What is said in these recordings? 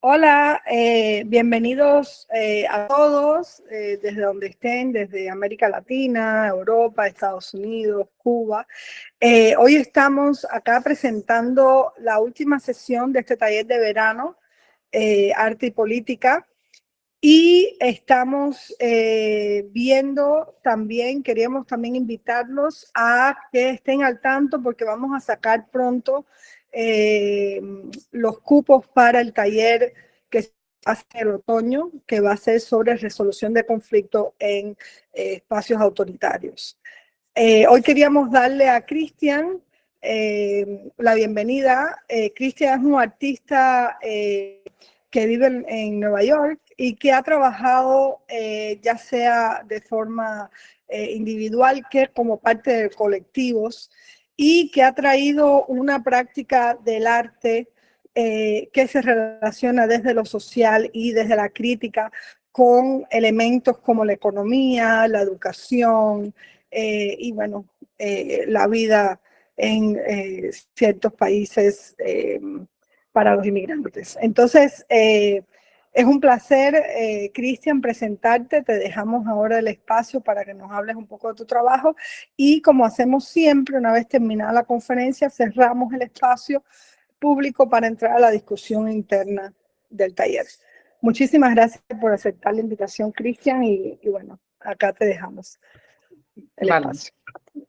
Hola, bienvenidos a todos desde donde estén, desde América Latina, Europa, Estados Unidos, Cuba. Hoy estamos acá presentando la última sesión de este taller de verano, Arte y Política, y estamos viendo también, queríamos también invitarlos a que estén al tanto porque vamos a sacar pronto los cupos para el taller que se hace en el otoño, que va a ser sobre resolución de conflictos en espacios autoritarios. Hoy queríamos darle a Cristian la bienvenida. Cristian es un artista que vive en Nueva York y que ha trabajado ya sea de forma individual que como parte de colectivos, y que ha traído una práctica del arte que se relaciona desde lo social y desde la crítica con elementos como la economía, la educación y bueno, la vida en ciertos países para los inmigrantes. Entonces, es un placer, Cristian, presentarte. Te dejamos ahora el espacio para que nos hables un poco de tu trabajo y, como hacemos siempre, una vez terminada la conferencia, cerramos el espacio público para entrar a la discusión interna del taller. Muchísimas gracias por aceptar la invitación, Cristian, y bueno, acá te dejamos el espacio.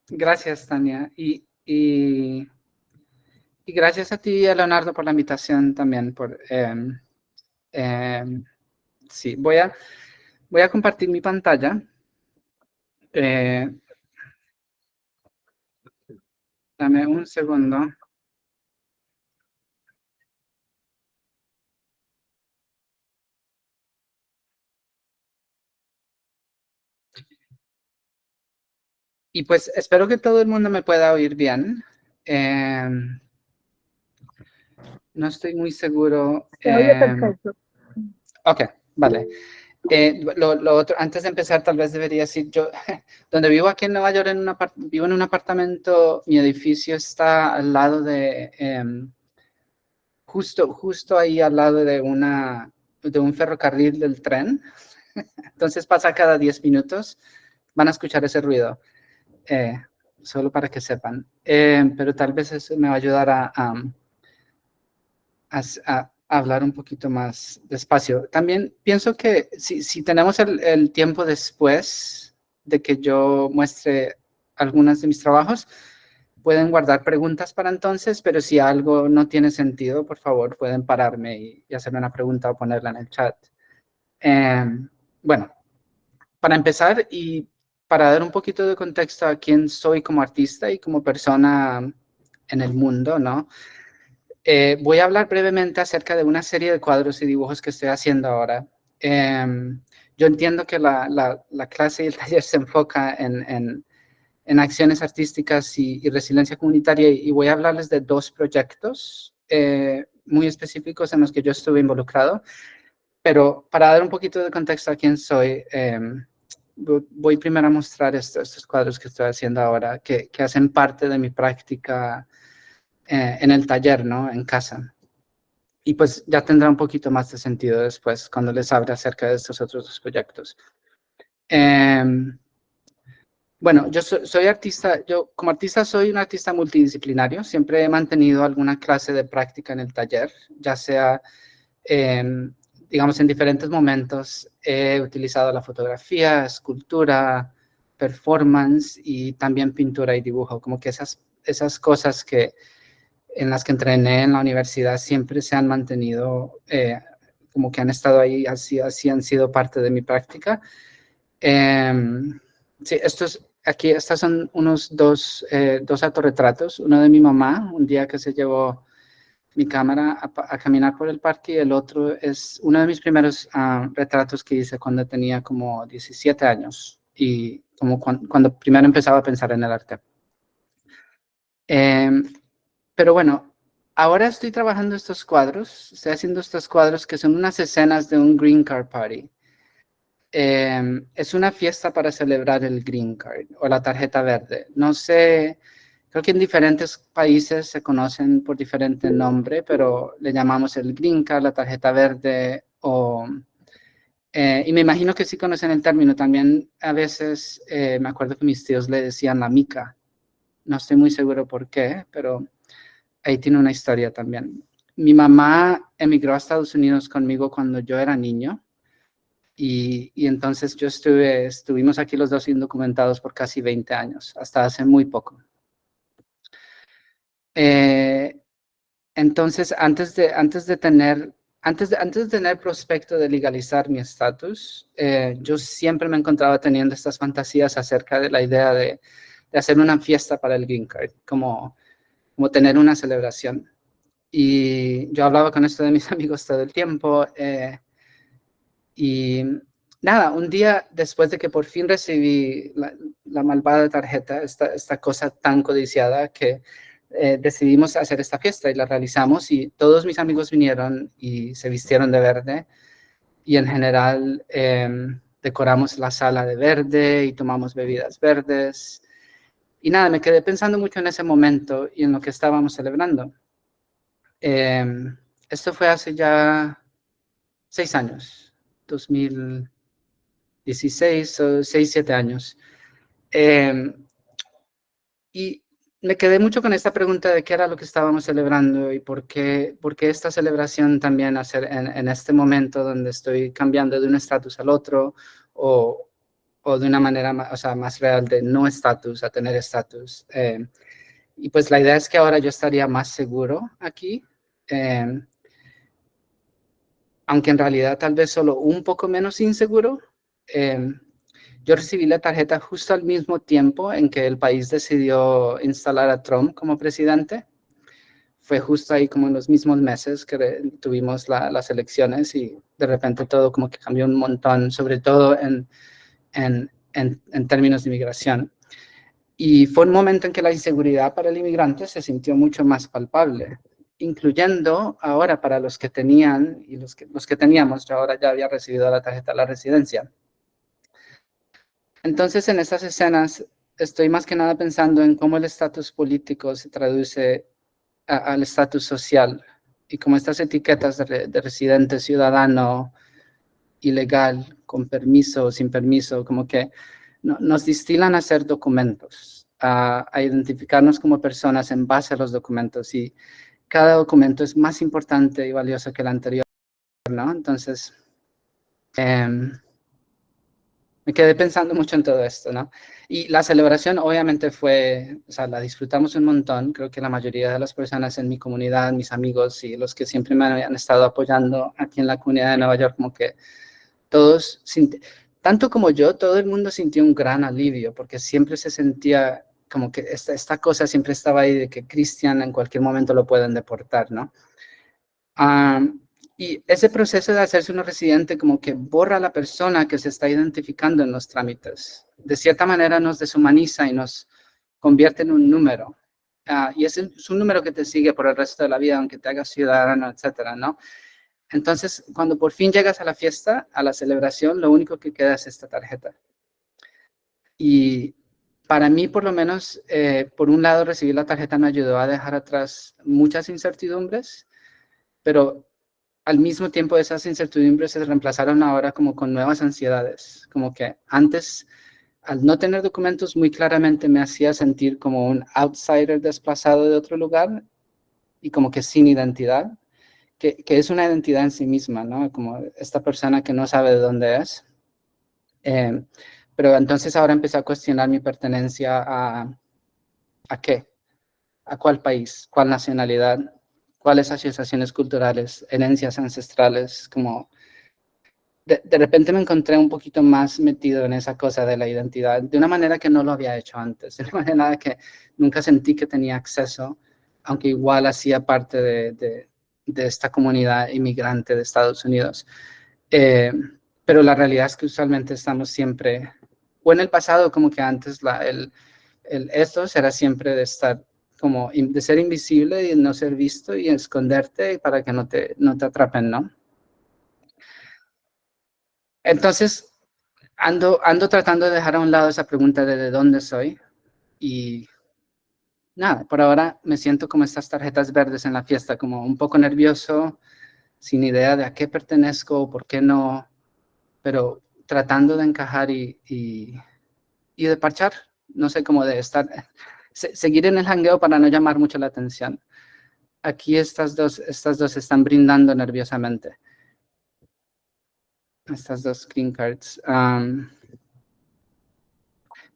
Gracias, Tania. Y gracias a ti y a Leonardo por la invitación también. Sí, voy a compartir mi pantalla. Dame un segundo. Y pues espero que todo el mundo me pueda oír bien. No estoy muy seguro. Se oye perfecto. Ok, vale. Lo otro, antes de empezar, tal vez debería decir, yo, donde vivo aquí en Nueva York, vivo en un apartamento, mi edificio está al lado de, justo ahí al lado de un ferrocarril del tren. Entonces pasa cada 10 minutos, van a escuchar ese ruido, solo para que sepan. Pero tal vez eso me va a ayudar a hablar un poquito más despacio. También pienso que si tenemos el tiempo después de que yo muestre algunas de mis trabajos, pueden guardar preguntas para entonces, pero si algo no tiene sentido, por favor, pueden pararme y hacerme una pregunta o ponerla en el chat. Bueno, para empezar y para dar un poquito de contexto a quién soy como artista y como persona en el mundo, ¿no? Voy a hablar brevemente acerca de una serie de cuadros y dibujos que estoy haciendo ahora. Yo entiendo que la clase y el taller se enfoca en acciones artísticas y resiliencia comunitaria, y voy a hablarles de dos proyectos muy específicos en los que yo estuve involucrado. Pero para dar un poquito de contexto a quién soy, voy primero a mostrar estos cuadros que estoy haciendo ahora, que hacen parte de mi práctica en el taller, ¿no? En casa. Y pues ya tendrá un poquito más de sentido después cuando les hable acerca de estos otros dos proyectos. Bueno, yo soy artista, yo como artista soy un artista multidisciplinario, siempre he mantenido alguna clase de práctica en el taller, ya sea, digamos, en diferentes momentos he utilizado la fotografía, escultura, performance y también pintura y dibujo, como que esas cosas en las que entrené en la universidad siempre se han mantenido, como que han estado ahí, así han sido parte de mi práctica. Sí, estas son unos dos autorretratos, uno de mi mamá, un día que se llevó mi cámara a caminar por el parque, y el otro es uno de mis primeros retratos que hice cuando tenía como 17 años. y como cuando primero empezaba a pensar en el arte. Pero bueno, ahora estoy trabajando estos cuadros, estoy haciendo estos cuadros que son unas escenas de un Green Card Party. Es una fiesta para celebrar el Green Card o la tarjeta verde. No sé, creo que en diferentes países se conocen por diferente nombre, pero le llamamos el Green Card, la tarjeta verde y me imagino que sí conocen el término. También a veces me acuerdo que mis tíos le decían la mica. No estoy muy seguro por qué, pero ahí tiene una historia también. Mi mamá emigró a Estados Unidos conmigo cuando yo era niño y entonces estuvimos aquí los dos indocumentados por casi 20 años, hasta hace muy poco. Entonces, antes de tener prospecto de legalizar mi estatus, yo siempre me encontraba teniendo estas fantasías acerca de la idea de hacer una fiesta para el Green Card, como tener una celebración. Y yo hablaba con esto de mis amigos todo el tiempo. Y nada, un día después de que por fin recibí la malvada tarjeta, esta cosa tan codiciada, que decidimos hacer esta fiesta y la realizamos y todos mis amigos vinieron y se vistieron de verde y en general decoramos la sala de verde y tomamos bebidas verdes. Y nada, me quedé pensando mucho en ese momento y en lo que estábamos celebrando. Esto fue hace ya 6 años, 2016 o 6, 7 años. Y me quedé mucho con esta pregunta de qué era lo que estábamos celebrando y por qué esta celebración también hacer en este momento donde estoy cambiando de un estatus al otro o de una manera más real de no estatus a tener estatus. Y pues la idea es que ahora yo estaría más seguro aquí, aunque en realidad tal vez solo un poco menos inseguro. Yo recibí la tarjeta justo al mismo tiempo en que el país decidió instalar a Trump como presidente. Fue justo ahí como en los mismos meses que tuvimos las elecciones y de repente todo como que cambió un montón, sobre todo en términos de inmigración. Y fue un momento en que la inseguridad para el inmigrante se sintió mucho más palpable, incluyendo ahora para los que tenían y los que teníamos. Yo ahora ya había recibido la tarjeta de la residencia. Entonces, en estas escenas estoy más que nada pensando en cómo el estatus político se traduce al estatus social y cómo estas etiquetas de residente, ciudadano, ilegal, con permiso, sin permiso, como que nos distilan a hacer documentos, a identificarnos como personas en base a los documentos y cada documento es más importante y valioso que el anterior, ¿no? Entonces, me quedé pensando mucho en todo esto, ¿no? Y la celebración obviamente la disfrutamos un montón. Creo que la mayoría de las personas en mi comunidad, mis amigos y los que siempre me han estado apoyando aquí en la comunidad de Nueva York, como que todos, tanto como yo, todo el mundo sintió un gran alivio, porque siempre se sentía como que esta cosa siempre estaba ahí de que Cristian en cualquier momento lo pueden deportar, ¿no? Y ese proceso de hacerse uno residente como que borra a la persona que se está identificando en los trámites. De cierta manera nos deshumaniza y nos convierte en un número. Y es un número que te sigue por el resto de la vida, aunque te hagas ciudadano, etcétera, ¿no? Entonces, cuando por fin llegas a la fiesta, a la celebración, lo único que queda es esta tarjeta. Y para mí, por lo menos, por un lado, recibir la tarjeta me ayudó a dejar atrás muchas incertidumbres, pero al mismo tiempo esas incertidumbres se reemplazaron ahora como con nuevas ansiedades, como que antes, al no tener documentos, muy claramente me hacía sentir como un outsider desplazado de otro lugar y como que sin identidad. Que es una identidad en sí misma, ¿no? Como esta persona que no sabe de dónde es. Pero entonces ahora empecé a cuestionar mi pertenencia ¿a qué? ¿A cuál país? ¿Cuál nacionalidad? ¿Cuáles asociaciones culturales? ¿Herencias ancestrales? Como de repente me encontré un poquito más metido en esa cosa de la identidad, de una manera que no lo había hecho antes, de una manera que nunca sentí que tenía acceso, aunque igual hacía parte de esta comunidad inmigrante de Estados Unidos. Pero la realidad es que usualmente estamos siempre o en el pasado, como que antes esto era siempre de estar como de ser invisible y no ser visto y esconderte para que no te atrapen, ¿no? Entonces, ando tratando de dejar a un lado esa pregunta de dónde soy y nada, por ahora me siento como estas tarjetas verdes en la fiesta, como un poco nervioso, sin idea de a qué pertenezco, por qué no, pero tratando de encajar y de parchar, no sé, como de estar, seguir en el jangueo para no llamar mucho la atención. Aquí estas dos están brindando nerviosamente. Estas dos green cards.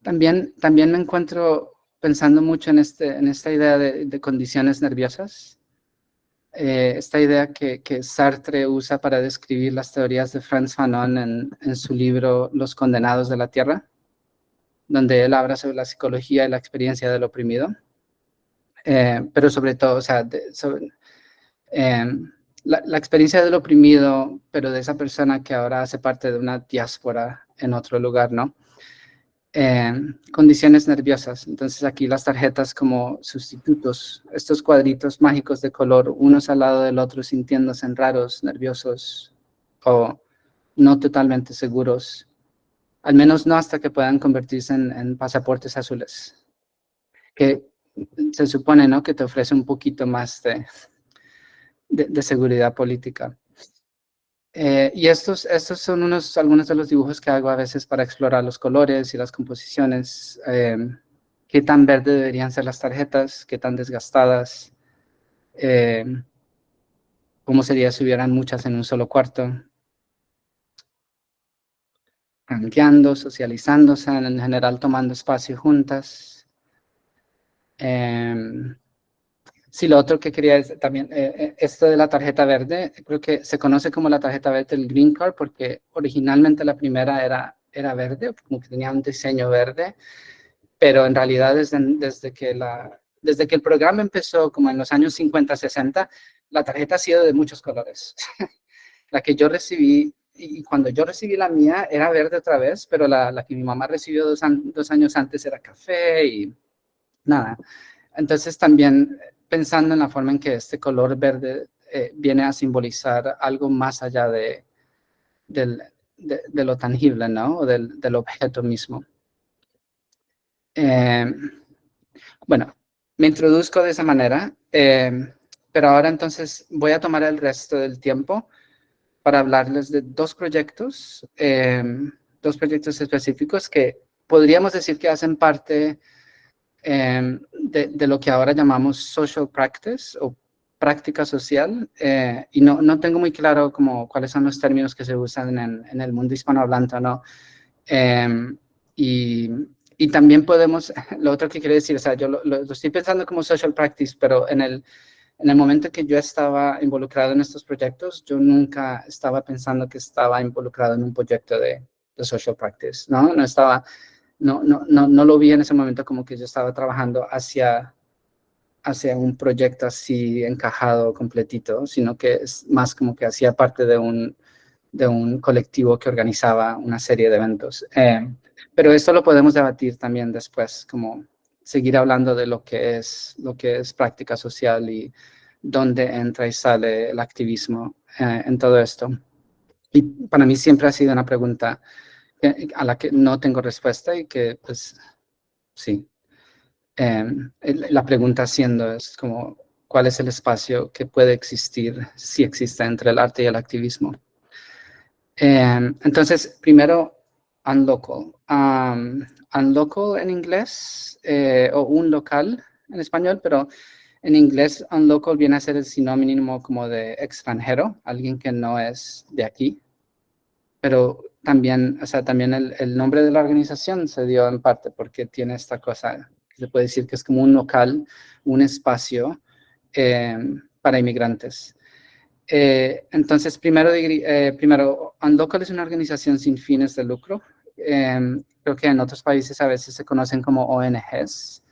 También me encuentro pensando mucho en esta idea de condiciones nerviosas. Esta idea que Sartre usa para describir las teorías de Frantz Fanon en su libro Los condenados de la tierra, donde él habla sobre la psicología y la experiencia del oprimido. Pero sobre todo, o sea, la experiencia del oprimido, pero de esa persona que ahora hace parte de una diáspora en otro lugar, ¿no? Condiciones nerviosas. Entonces aquí las tarjetas como sustitutos, estos cuadritos mágicos de color, unos al lado del otro, sintiéndose raros, nerviosos o no totalmente seguros, al menos no hasta que puedan convertirse en pasaportes azules, que se supone, ¿no?, que te ofrece un poquito más de seguridad política. Y estos son algunos de los dibujos que hago a veces para explorar los colores y las composiciones. Qué tan verde deberían ser las tarjetas, qué tan desgastadas, cómo sería si hubieran muchas en un solo cuarto. Rankeando, socializándose, en general tomando espacio juntas. Sí, lo otro que quería es también, esto de la tarjeta verde, creo que se conoce como la tarjeta verde del Green Card porque originalmente la primera era verde, como que tenía un diseño verde, pero en realidad desde que el programa empezó, como en los años 50, 60, la tarjeta ha sido de muchos colores. La que yo recibí, y cuando yo recibí la mía, era verde otra vez, pero la que mi mamá recibió 2 años antes era café y nada. Entonces también pensando en la forma en que este color verde viene a simbolizar algo más allá de lo tangible, ¿no? O del objeto mismo. Bueno, me introduzco de esa manera, pero ahora entonces voy a tomar el resto del tiempo para hablarles de dos proyectos específicos que podríamos decir que hacen parte de lo que ahora llamamos social practice o práctica social, y no tengo muy claro como cuáles son los términos que se usan en el mundo hispanohablante, ¿no? Y también podemos, lo otro que quiero decir, o sea, yo lo estoy pensando como social practice, pero en el momento que yo estaba involucrado en estos proyectos, yo nunca estaba pensando que estaba involucrado en un proyecto de social practice, ¿no? No lo vi en ese momento como que yo estaba trabajando hacia un proyecto así encajado, completito, sino que es más como que hacía parte de un colectivo que organizaba una serie de eventos. Pero esto lo podemos debatir también después, como seguir hablando de lo que es práctica social y dónde entra y sale el activismo en todo esto. Y para mí siempre ha sido una pregunta a la que no tengo respuesta y que, pues, sí. La pregunta siendo es como, ¿cuál es el espacio que puede existir, si existe, entre el arte y el activismo? Entonces, primero, unlocal. Unlocal en inglés, o un local en español, pero en inglés unlocal viene a ser el sinónimo como de extranjero, alguien que no es de aquí. Pero también, o sea, también el nombre de la organización se dio en parte porque tiene esta cosa, que se puede decir que es como un local, un espacio para inmigrantes. Entonces, primero, Unlocal es una organización sin fines de lucro. Creo que en otros países a veces se conocen como ONGs.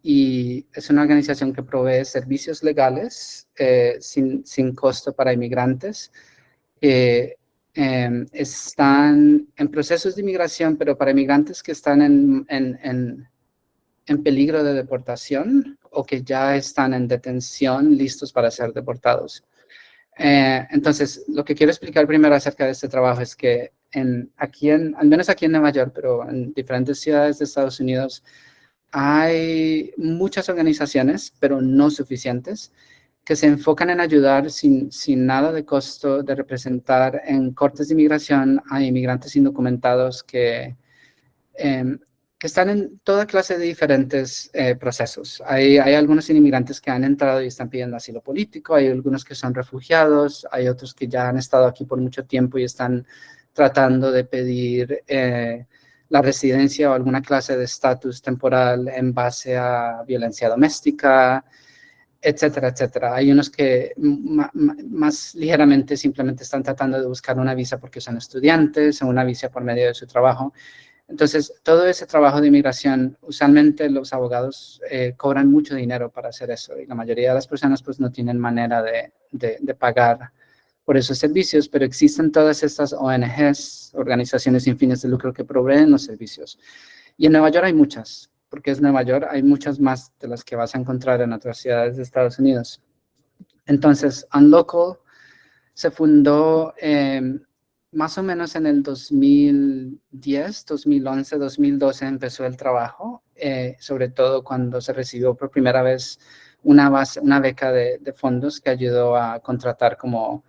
Y es una organización que provee servicios legales sin costo para inmigrantes, están en procesos de inmigración, pero para inmigrantes que están en peligro de deportación o que ya están en detención listos para ser deportados. Entonces, lo que quiero explicar primero acerca de este trabajo es que al menos aquí en Nueva York, pero en diferentes ciudades de Estados Unidos, hay muchas organizaciones, pero no suficientes, que se enfocan en ayudar sin nada de costo de representar en cortes de inmigración a inmigrantes indocumentados que están en toda clase de diferentes procesos. Hay algunos inmigrantes que han entrado y están pidiendo asilo político, hay algunos que son refugiados, hay otros que ya han estado aquí por mucho tiempo y están tratando de pedir la residencia o alguna clase de estatus temporal en base a violencia doméstica, etcétera, etcétera. Hay unos que más ligeramente simplemente están tratando de buscar una visa porque son estudiantes o una visa por medio de su trabajo. Entonces, todo ese trabajo de inmigración, usualmente los abogados cobran mucho dinero para hacer eso y la mayoría de las personas pues no tienen manera de pagar por esos servicios, pero existen todas estas ONGs, organizaciones sin fines de lucro que proveen los servicios. Y en Nueva York hay muchas, porque es Nueva York, hay muchas más de las que vas a encontrar en otras ciudades de Estados Unidos. Entonces, Unlocal se fundó más o menos en el 2010, 2011, 2012 empezó el trabajo, sobre todo cuando se recibió por primera vez una beca de fondos que ayudó a contratar como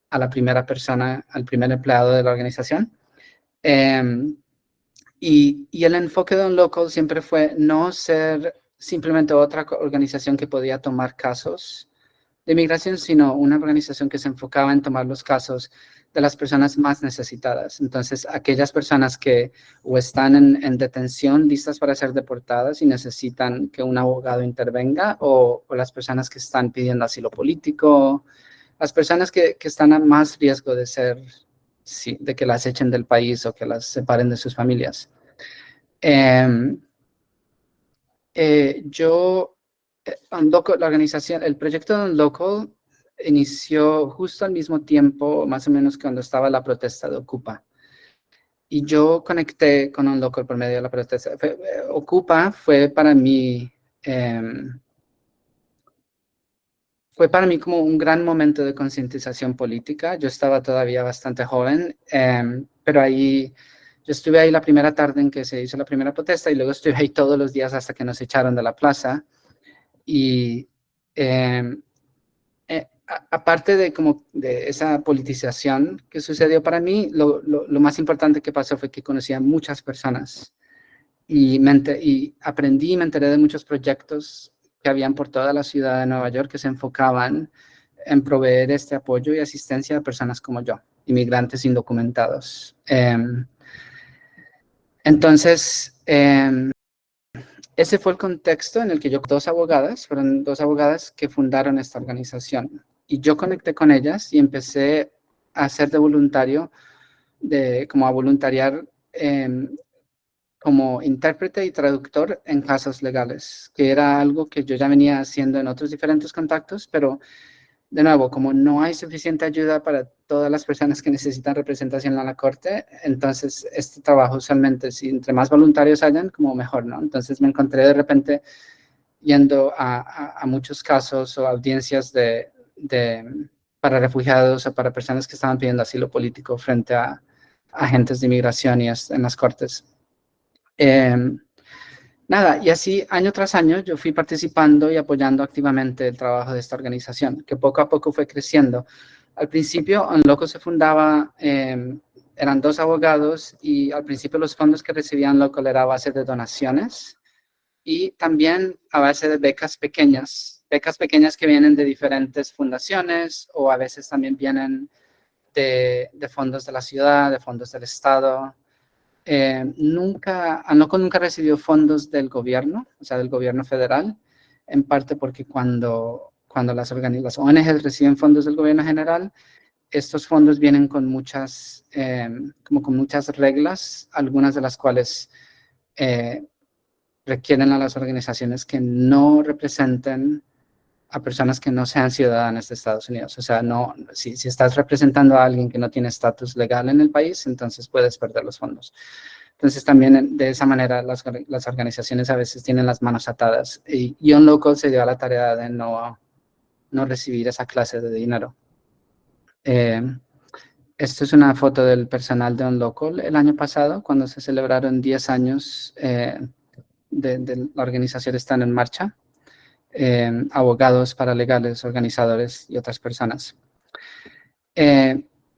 a la primera persona, al primer empleado de la organización. Y el enfoque de Unlocal siempre fue no ser simplemente otra organización que podía tomar casos de migración, sino una organización que se enfocaba en tomar los casos de las personas más necesitadas. Entonces, aquellas personas que o están en detención, listas para ser deportadas y necesitan que un abogado intervenga, o las personas que están pidiendo asilo político, las personas que están a más riesgo de de que las echen del país o que las separen de sus familias. La organización, el proyecto de Unlocal inició justo al mismo tiempo, más o menos cuando estaba la protesta de Ocupa. Y yo conecté con Unlocal por medio de la protesta. Ocupa fue para mí como un gran momento de concientización política. Yo estaba todavía bastante joven, pero yo estuve ahí la primera tarde en que se hizo la primera protesta y luego estuve ahí todos los días hasta que nos echaron de la plaza. Y aparte de esa politización que sucedió para mí, lo más importante que pasó fue que conocí a muchas personas y aprendí y me enteré de muchos proyectos que habían por toda la ciudad de Nueva York que se enfocaban en proveer este apoyo y asistencia a personas como yo, inmigrantes indocumentados. Entonces, ese fue el contexto en el que fueron dos abogadas que fundaron esta organización. Y yo conecté con ellas y empecé a hacer de voluntario, como a voluntariar como intérprete y traductor en casos legales, que era algo que yo ya venía haciendo en otros diferentes contactos, pero de nuevo, como no hay suficiente ayuda para todas las personas que necesitan representación en la corte, entonces este trabajo usualmente, si entre más voluntarios hayan, como mejor, ¿no? Entonces me encontré de repente yendo a muchos casos o audiencias para refugiados o para personas que estaban pidiendo asilo político frente a agentes de inmigración y en las cortes. Nada, y así año tras año yo fui participando y apoyando activamente el trabajo de esta organización, que poco a poco fue creciendo. Al principio, Unlocal se fundaba, eran dos abogados y al principio los fondos que recibían Unlocal era a base de donaciones y también a base de becas pequeñas que vienen de diferentes fundaciones o a veces también vienen de fondos de la ciudad, de fondos del estado. Anoco nunca recibió fondos del gobierno, o sea, del gobierno federal, en parte porque cuando las ONGs reciben fondos del gobierno general, estos fondos vienen con muchas reglas, algunas de las cuales requieren a las organizaciones que no representen a personas que no sean ciudadanas de Estados Unidos. O sea, no, si estás representando a alguien que no tiene estatus legal en el país, entonces puedes perder los fondos. Entonces, también de esa manera las organizaciones a veces tienen las manos atadas. Y UnLocal se dio a la tarea de no recibir esa clase de dinero. Esto es una foto del personal de UnLocal el año pasado, cuando se celebraron 10 años de la organización Están en Marcha. Abogados, paralegales, organizadores y otras personas.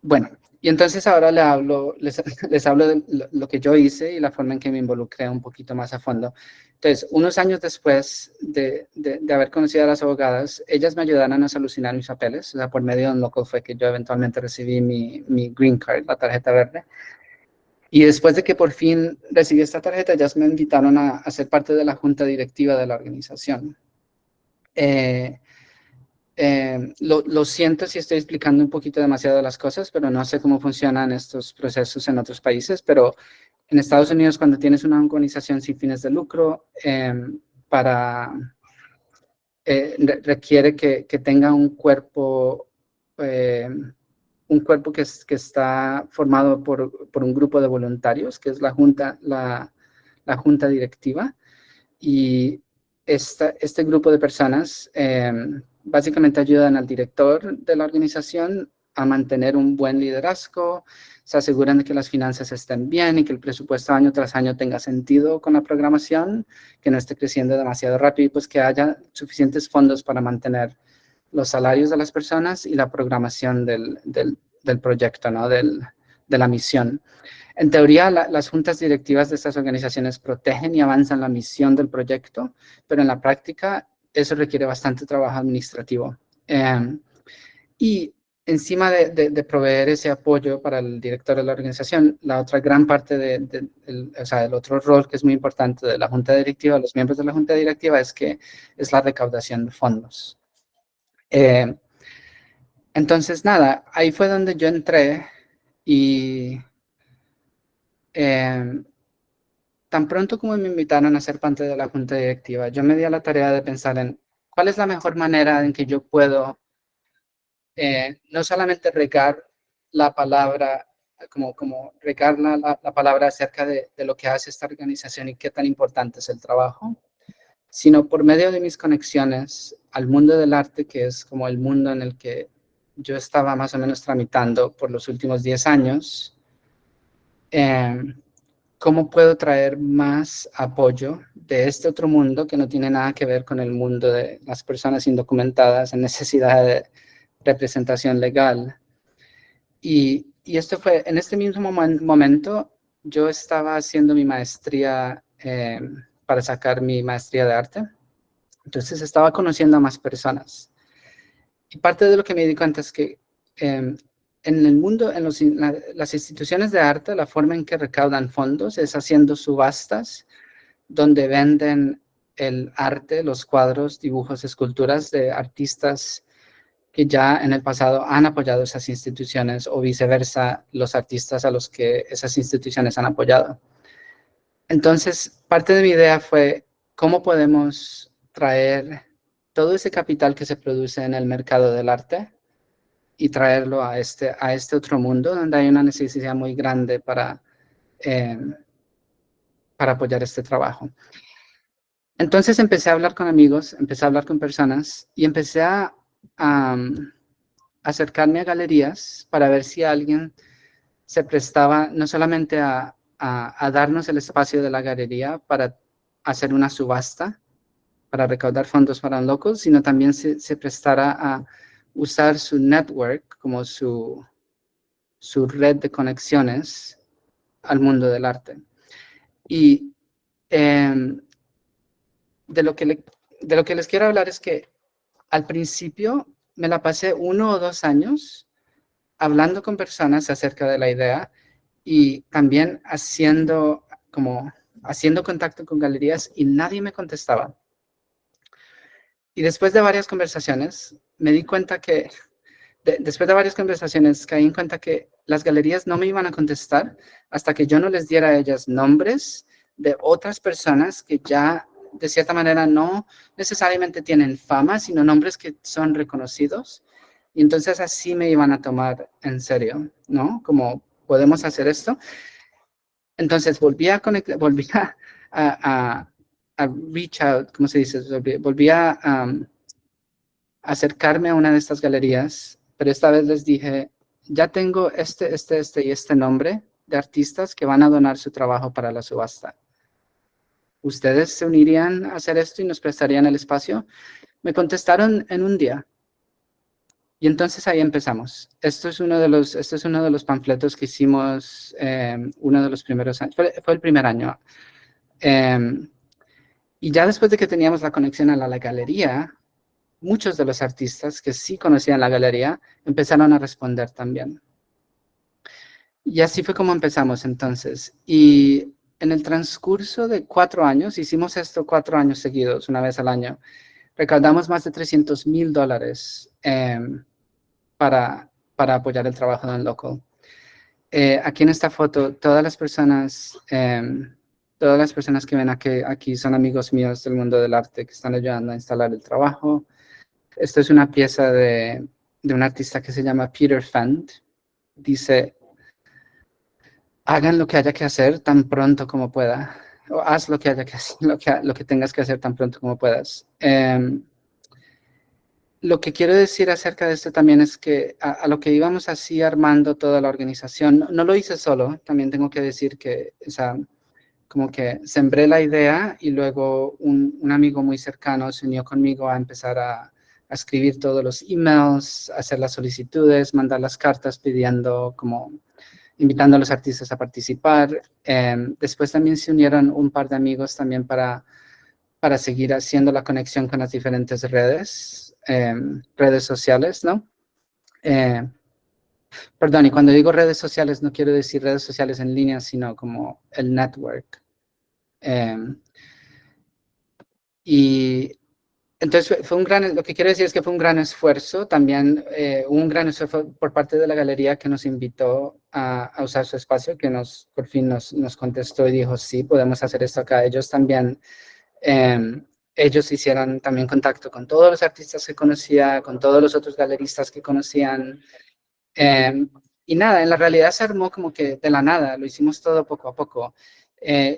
Bueno, y entonces ahora les hablo de lo que yo hice y la forma en que me involucré un poquito más a fondo. Entonces, unos años después de haber conocido a las abogadas, ellas me ayudaron a solucionar mis papeles. O sea, por medio de UnLocal fue que yo eventualmente recibí mi Green Card, la tarjeta verde. Y después de que por fin recibí esta tarjeta, ellas me invitaron a ser parte de la junta directiva de la organización. Lo siento si estoy explicando un poquito demasiado de las cosas, pero no sé cómo funcionan estos procesos en otros países, pero en Estados Unidos, cuando tienes una organización sin fines de lucro, requiere que tenga un cuerpo que está formado por un grupo de voluntarios, que es la junta directiva, y este grupo de personas básicamente ayudan al director de la organización a mantener un buen liderazgo, se aseguran de que las finanzas estén bien y que el presupuesto año tras año tenga sentido con la programación, que no esté creciendo demasiado rápido y pues que haya suficientes fondos para mantener los salarios de las personas y la programación del proyecto, ¿no? de la misión. En teoría, las juntas directivas de estas organizaciones protegen y avanzan la misión del proyecto, pero en la práctica eso requiere bastante trabajo administrativo. Y encima de proveer ese apoyo para el director de la organización, la otra gran parte el otro rol que es muy importante de la junta directiva, los miembros de la junta directiva, es la recaudación de fondos. Entonces, nada, ahí fue donde yo entré y tan pronto como me invitaron a ser parte de la junta directiva, yo me di a la tarea de pensar en cuál es la mejor manera en que yo puedo no solamente regar la palabra, como regar la palabra acerca de lo que hace esta organización y qué tan importante es el trabajo, sino por medio de mis conexiones al mundo del arte, que es como el mundo en el que yo estaba más o menos tramitando por los últimos 10 años, ¿cómo puedo traer más apoyo de este otro mundo que no tiene nada que ver con el mundo de las personas indocumentadas en necesidad de representación legal? Y esto fue, en este mismo momento, yo estaba haciendo mi maestría para sacar mi maestría de arte. Entonces estaba conociendo a más personas. Y parte de lo que me di cuenta es que en el mundo, en las instituciones de arte, la forma en que recaudan fondos es haciendo subastas donde venden el arte, los cuadros, dibujos, esculturas de artistas que ya en el pasado han apoyado esas instituciones o viceversa, los artistas a los que esas instituciones han apoyado. Entonces, parte de mi idea fue cómo podemos traer todo ese capital que se produce en el mercado del arte y traerlo a este otro mundo donde hay una necesidad muy grande para apoyar este trabajo. Entonces empecé a hablar con amigos, empecé a hablar con personas y empecé a acercarme a galerías para ver si alguien se prestaba no solamente a darnos el espacio de la galería para hacer una subasta, para recaudar fondos para UnLocal, sino también se prestara a usar su network como su red de conexiones al mundo del arte. Y de lo que les quiero hablar es que al principio me la pasé 1 o 2 años hablando con personas acerca de la idea y también haciendo contacto con galerías y nadie me contestaba. Y después de varias conversaciones, me di cuenta que, caí en cuenta que las galerías no me iban a contestar hasta que yo no les diera a ellas nombres de otras personas que ya de cierta manera no necesariamente tienen fama, sino nombres que son reconocidos. Y entonces así me iban a tomar en serio, ¿no? Como, ¿podemos hacer esto? Entonces volví a conectar, volví a reach out, ¿cómo se dice? Volví a acercarme a una de estas galerías, pero esta vez les dije, ya tengo este y este nombre de artistas que van a donar su trabajo para la subasta. ¿Ustedes se unirían a hacer esto y nos prestarían el espacio? Me contestaron en un día. Y entonces ahí empezamos. Esto es uno de los panfletos que hicimos uno de los primeros años. Fue el primer año. Y ya después de que teníamos la conexión a la galería, muchos de los artistas que sí conocían la galería empezaron a responder también. Y así fue como empezamos entonces. Y en el transcurso de 4 años, hicimos esto 4 años seguidos, una vez al año, recaudamos más de $300,000 para apoyar el trabajo de Unlocal. Aquí en esta foto, todas las personas que ven aquí son amigos míos del mundo del arte que están ayudando a instalar el trabajo. Esto es una pieza de un artista que se llama Peter Fend. Dice, hagan lo que haya que hacer tan pronto como pueda. O haz lo que haya que hacer, lo que tengas que hacer tan pronto como puedas. Lo que quiero decir acerca de esto también es que a lo que íbamos así armando toda la organización, no lo hice solo, también tengo que decir que, o sea, como que sembré la idea y luego un amigo muy cercano se unió conmigo a empezar a escribir todos los emails, hacer las solicitudes, mandar las cartas pidiendo como invitando a los artistas a participar. Después también se unieron un par de amigos también para seguir haciendo la conexión con las diferentes redes sociales, ¿no? Perdón, y cuando digo redes sociales no quiero decir redes sociales en línea, sino como el network. Y entonces lo que quiero decir es que fue un gran esfuerzo, también un gran esfuerzo por parte de la galería que nos invitó a usar su espacio, que por fin nos contestó y dijo, sí, podemos hacer esto acá. Ellos también, ellos hicieron también contacto con todos los artistas que conocía, con todos los otros galeristas que conocían. Y nada, en la realidad se armó como que de la nada, lo hicimos todo poco a poco.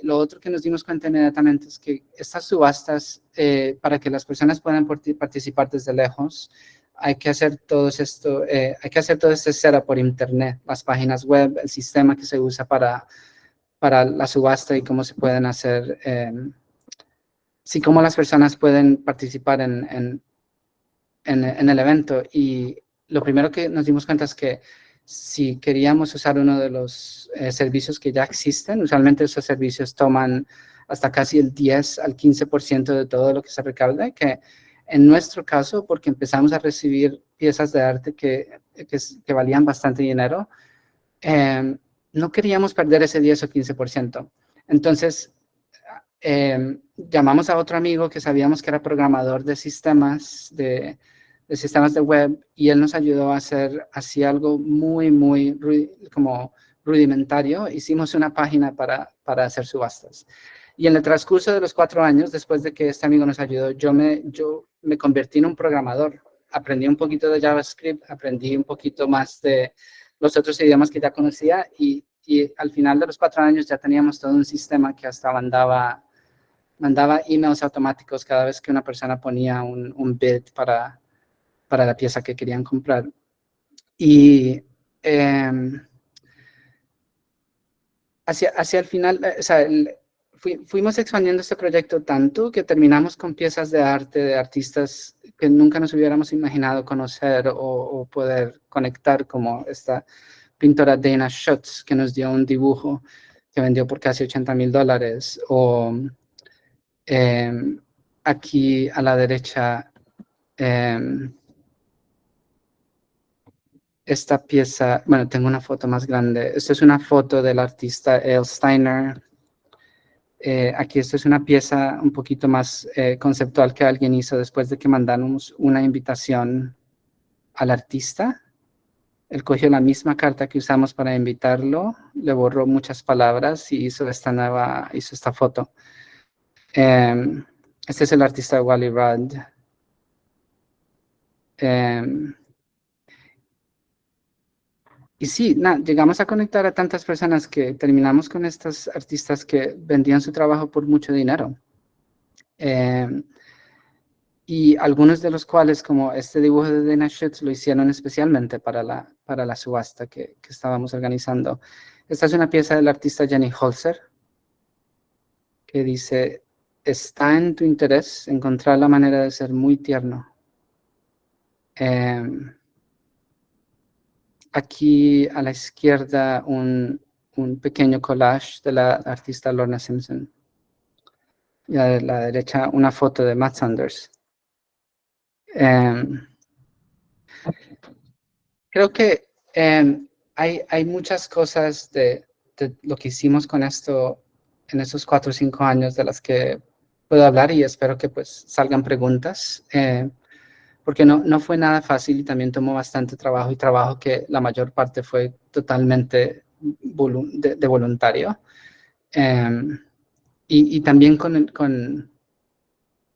Lo otro que nos dimos cuenta inmediatamente es que estas subastas, para que las personas puedan participar desde lejos, hay que hacer todo este setup por internet, las páginas web, el sistema que se usa para la subasta y cómo se pueden hacer, sí, cómo las personas pueden participar en el evento. Y lo primero que nos dimos cuenta es que si queríamos usar uno de los servicios que ya existen, usualmente esos servicios toman hasta casi el 10 al 15% de todo lo que se recauda, que en nuestro caso, porque empezamos a recibir piezas de arte que valían bastante dinero, no queríamos perder ese 10 o 15%. Entonces, llamamos a otro amigo que sabíamos que era programador de sistemas de web, y él nos ayudó a hacer así algo muy como rudimentario. Hicimos una página para hacer subastas. Y en el transcurso de los 4 años, después de que este amigo nos ayudó, yo me convertí en un programador. Aprendí un poquito de JavaScript, aprendí un poquito más de los otros idiomas que ya conocía, y al final de los 4 años ya teníamos todo un sistema que hasta mandaba emails automáticos cada vez que una persona ponía un bid para la pieza que querían comprar. Y hacia el final, o sea, fuimos expandiendo este proyecto tanto que terminamos con piezas de arte de artistas que nunca nos hubiéramos imaginado conocer o poder conectar, como esta pintora Dana Schutz, que nos dio un dibujo que vendió por casi $80,000, o aquí a la derecha, esta pieza, bueno, tengo una foto más grande. Esta es una foto del artista Elle Steiner. Aquí esta es una pieza un poquito más conceptual que alguien hizo después de que mandamos una invitación al artista. Él cogió la misma carta que usamos para invitarlo, le borró muchas palabras y hizo esta foto. Este es el artista Wally Rudd. Y sí, llegamos a conectar a tantas personas que terminamos con estos artistas que vendían su trabajo por mucho dinero. Y algunos de los cuales, como este dibujo de Dana Schutz, lo hicieron especialmente para la subasta que estábamos organizando. Esta es una pieza del artista Jenny Holzer, que dice: está en tu interés encontrar la manera de ser muy tierno. Aquí a la izquierda un pequeño collage de la artista Lorna Simpson. Y a la derecha una foto de Matt Sanders. Creo que hay muchas cosas de lo que hicimos con esto en esos 4 o 5 años de las que puedo hablar, y espero que pues salgan preguntas, porque no fue nada fácil y también tomó bastante trabajo, y trabajo que la mayor parte fue totalmente de voluntario. Y también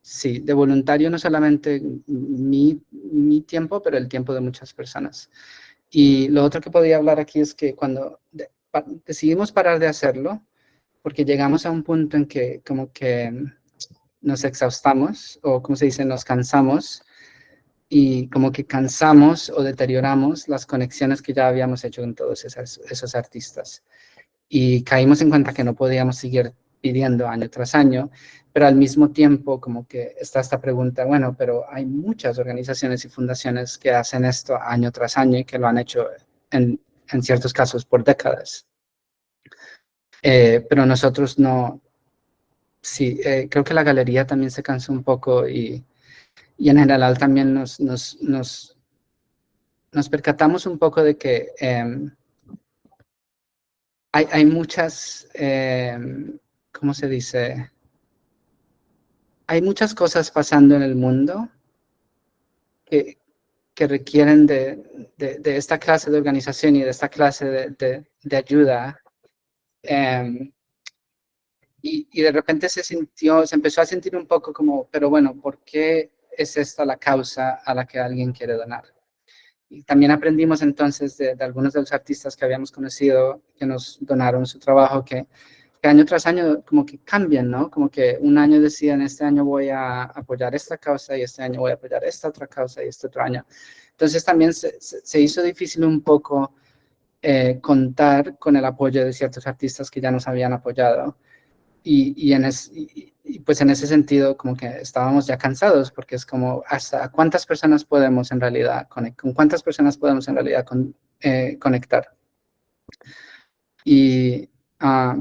sí, de voluntario, no solamente mi tiempo, pero el tiempo de muchas personas. Y lo otro que podía hablar aquí es que cuando decidimos parar de hacerlo, porque llegamos a un punto en que como que nos exhaustamos, o como se dice, nos cansamos, y como que cansamos o deterioramos las conexiones que ya habíamos hecho con todos esos artistas. Y caímos en cuenta que no podíamos seguir pidiendo año tras año, pero al mismo tiempo como que está esta pregunta: bueno, pero hay muchas organizaciones y fundaciones que hacen esto año tras año y que lo han hecho en ciertos casos por décadas. Pero nosotros no. Sí, creo que la galería también se cansó un poco, y en general también nos percatamos un poco de que hay muchas, ¿cómo se dice? Hay muchas cosas pasando en el mundo que requieren de esta clase de organización y de esta clase de ayuda. Y de repente se empezó a sentir un poco como, pero bueno, ¿por qué es esta la causa a la que alguien quiere donar? Y también aprendimos entonces de algunos de los artistas que habíamos conocido, que nos donaron su trabajo, que año tras año como que cambian, ¿no? Como que un año decían: este año voy a apoyar esta causa, y este año voy a apoyar esta otra causa, y este otro año. Entonces también se hizo difícil un poco contar con el apoyo de ciertos artistas que ya nos habían apoyado. Y pues en ese sentido como que estábamos ya cansados, porque es como, ¿hasta cuántas personas podemos en realidad con cuántas personas podemos en realidad conectar? Y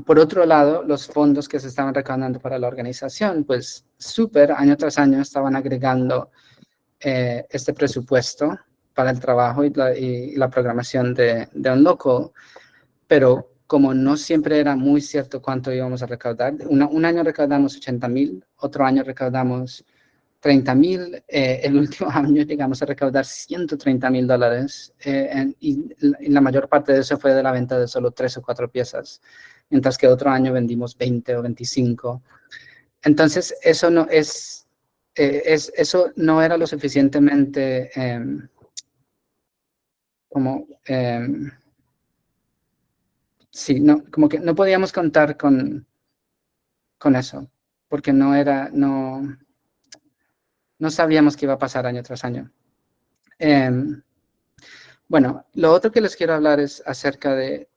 por otro lado, los fondos que se estaban recaudando para la organización, pues súper, año tras año estaban agregando este presupuesto para el trabajo y la programación de Unlocal, pero como no siempre era muy cierto cuánto íbamos a recaudar, un año recaudamos 80,000, otro año recaudamos 30,000, el último año llegamos a recaudar $130,000, y la mayor parte de eso fue de la venta de solo 3 o 4 piezas, mientras que otro año vendimos 20 o 25. Entonces, eso no era lo suficientemente sí, no, como que no podíamos contar con eso, porque no sabíamos qué iba a pasar año tras año. Bueno, lo otro que les quiero hablar es acerca de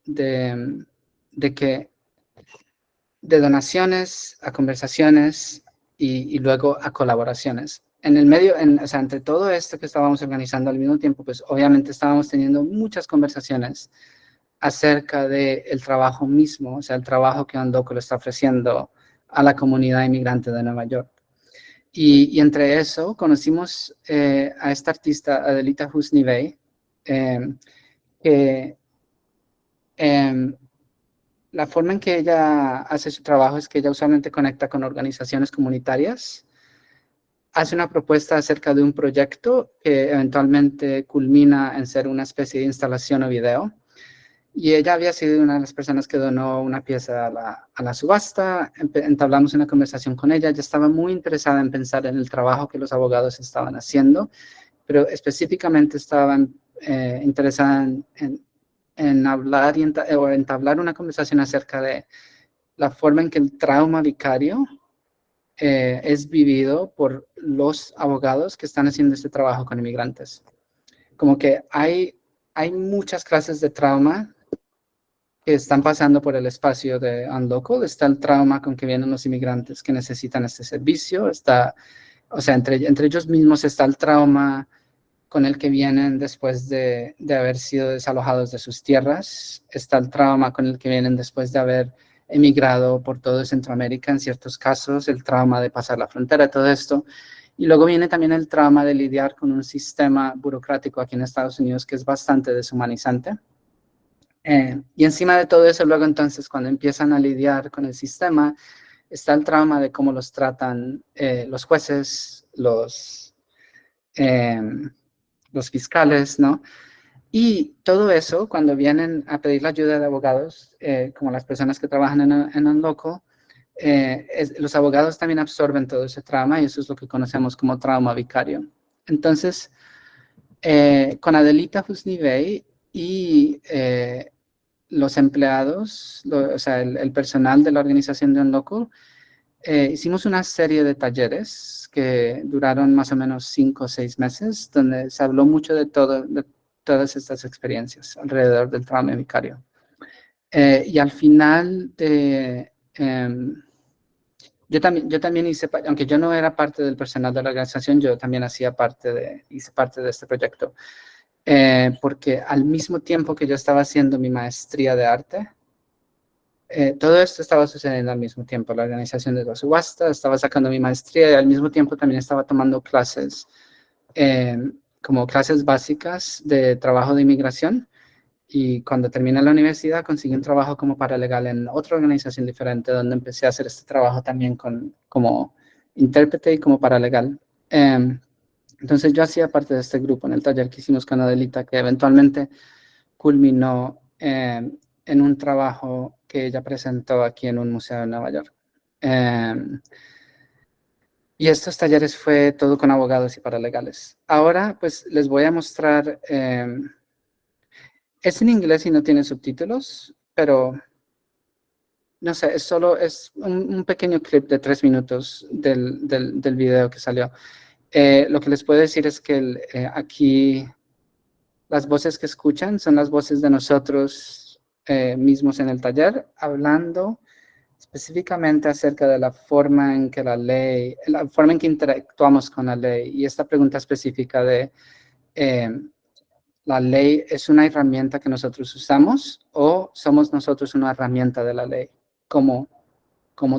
donaciones a conversaciones y luego a colaboraciones. En el medio, o sea, entre todo esto que estábamos organizando al mismo tiempo, pues obviamente estábamos teniendo muchas conversaciones acerca del trabajo mismo, o sea, el trabajo que Unlocal le está ofreciendo a la comunidad inmigrante de Nueva York. Y entre eso conocimos a esta artista, Adelita Husnivey, que la forma en que ella hace su trabajo es que ella usualmente conecta con organizaciones comunitarias, hace una propuesta acerca de un proyecto que eventualmente culmina en ser una especie de instalación o video, Y ella había sido una de las personas que donó una pieza a la subasta. Entablamos una conversación con ella. Ella estaba muy interesada en pensar en el trabajo que los abogados estaban haciendo, pero específicamente estaba interesada en hablar o entablar una conversación acerca de la forma en que el trauma vicario es vivido por los abogados que están haciendo este trabajo con inmigrantes. Como que hay muchas clases de trauma que están pasando por el espacio de Unlocal. Está el trauma con que vienen los inmigrantes que necesitan este servicio. Está, o sea, entre ellos mismos está el trauma con el que vienen después de haber sido desalojados de sus tierras. Está el trauma con el que vienen después de haber emigrado por todo Centroamérica en ciertos casos, el trauma de pasar la frontera, todo esto. Y luego viene también el trauma de lidiar con un sistema burocrático aquí en Estados Unidos que es bastante deshumanizante. Y encima de todo eso, luego entonces, cuando empiezan a lidiar con el sistema, está el trauma de cómo los tratan los jueces, los fiscales, ¿no? Y todo eso, cuando vienen a pedir la ayuda de abogados, como las personas que trabajan en Unlocal, los abogados también absorben todo ese trauma y eso es lo que conocemos como trauma vicario. Entonces, con Adelita Husnivey y los empleados, o sea, el personal de la organización de Unlocal, hicimos una serie de talleres que duraron más o menos 5 o 6 meses, donde se habló mucho de todas estas experiencias alrededor del trauma vicario. Y al final yo también hice, aunque yo no era parte del personal de la organización, yo también hice parte de este proyecto. Porque al mismo tiempo que yo estaba haciendo mi maestría de arte, todo esto estaba sucediendo al mismo tiempo. La organización de la subasta, estaba sacando mi maestría y al mismo tiempo también estaba tomando clases, como clases básicas de trabajo de inmigración. Y cuando terminé la universidad conseguí un trabajo como paralegal en otra organización diferente donde empecé a hacer este trabajo también como intérprete y como paralegal. Entonces yo hacía parte de este grupo en el taller que hicimos con Adelita, que eventualmente culminó en un trabajo que ella presentó aquí en un museo de Nueva York. Y estos talleres fue todo con abogados y paralegales. Ahora, pues, les voy a mostrar, es en inglés y no tiene subtítulos, pero, no sé, es un pequeño clip de 3 minutos del video que salió. Lo que les puedo decir es que aquí las voces que escuchan son las voces de nosotros mismos en el taller, hablando específicamente acerca de la forma en que la forma en que interactuamos con la ley. Y esta pregunta específica de, ¿la ley es una herramienta que nosotros usamos o somos nosotros una herramienta de la ley como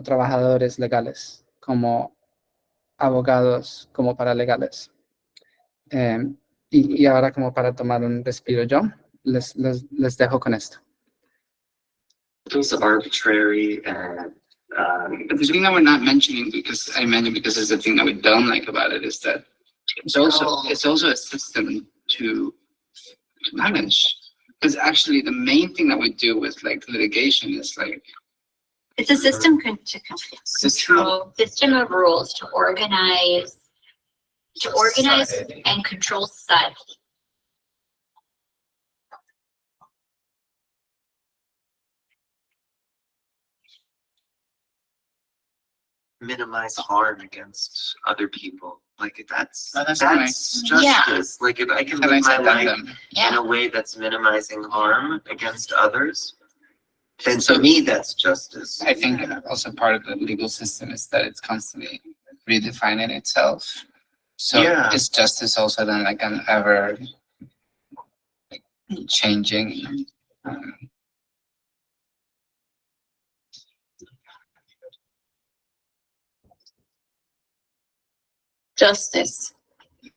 trabajadores legales, como abogados, como paralegales? Y ahora, como para tomar un respiro yo, les dejo con esto. It was arbitrary and But the thing that we're not mentioning, because I mentioned because it's the thing that we don't like about it, is that it's also a system to manage. Because actually the main thing that we do with like litigation is like it's a system to control, system of rules to organize society. and control society. minimize harm against other people. Like that's that's justice. Yeah. Like if I can And I live my said life that Yeah. in a way that's minimizing harm against others, then So- to me that's justice. I think also part of the legal system is that it's constantly redefining itself. So Yeah. is justice also then like an ever changing Justice.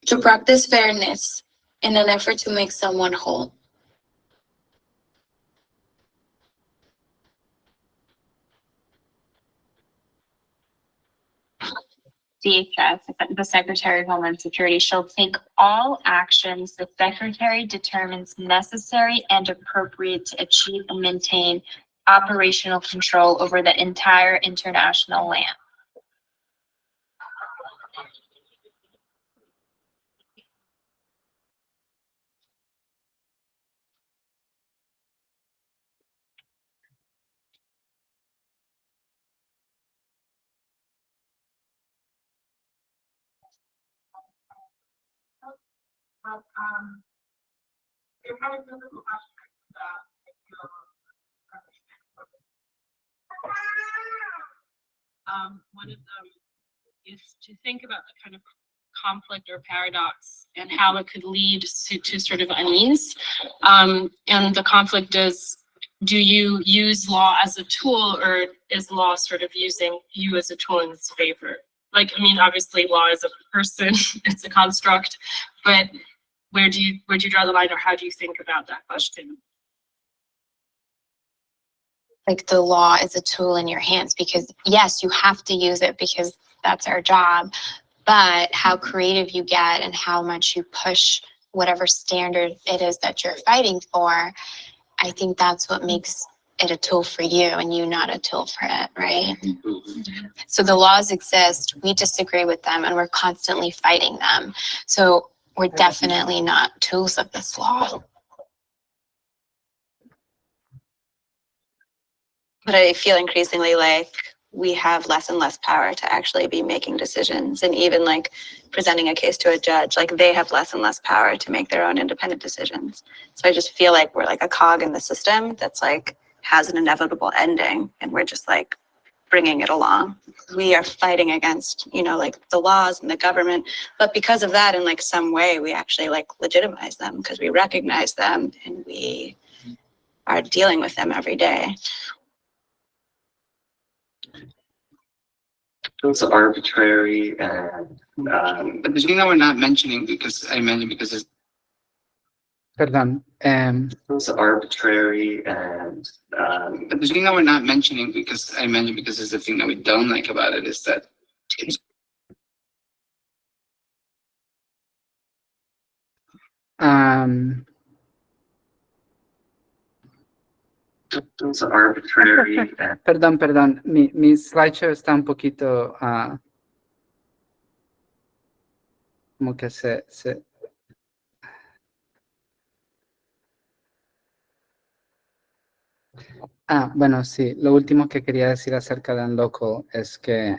To practice fairness in an effort to make someone whole. DHS, the Secretary of Homeland Security, shall take all actions the Secretary determines necessary and appropriate to achieve and maintain operational control over the entire international land. One of them is to think about the kind of conflict or paradox and how it could lead to sort of unease. And the conflict is, do you use law as a tool, or is law sort of using you as a tool in its favor? Like, I mean, obviously law is a person, it's a construct, but where do you draw the line, or how do you think about that question? Like the law is a tool in your hands, because yes, you have to use it because that's our job, but how creative you get and how much you push whatever standard it is that you're fighting for, I think that's what makes it a tool for you and you not a tool for it, right? So the laws exist, we disagree with them, and we're constantly fighting them. So we're definitely not tools of this law. But I feel increasingly like we have less and less power to actually be making decisions, and even like presenting a case to a judge, like they have less and less power to make their own independent decisions. So I just feel like we're like a cog in the system that's like has an inevitable ending, and we're just like bringing it along. We are fighting against, you know, like the laws and the government, but because of that, in like some way, we actually like legitimize them because we recognize them and we are dealing with them every day. It's arbitrary and But the thing that we're not mentioning, because I mentioned because it's perdón, it's arbitrary and but the thing that we're not mentioning, because I mentioned because it's the thing that we don't like about it, is that it's arbitrary and perdón, mi slideshow está un poquito como que se bueno, sí, lo último que quería decir acerca de Unlocal es que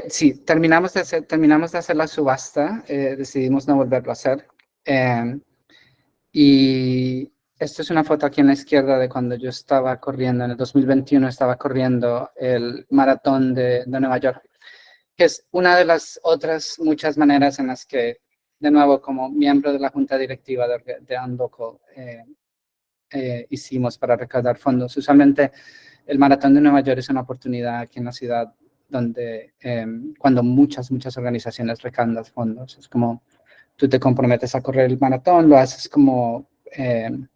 sí, terminamos de hacer la subasta, decidimos no volverlo a hacer. Y esto es una foto aquí en la izquierda de cuando yo estaba corriendo, en el 2021 estaba corriendo el maratón de Nueva York, que es una de las otras muchas maneras en las que, de nuevo, como miembro de la junta directiva de Unlocal, hicimos para recaudar fondos. Usualmente el maratón de Nueva York es una oportunidad aquí en la ciudad donde cuando muchas organizaciones recaudan fondos, es como tú te comprometes a correr el maratón, lo haces como en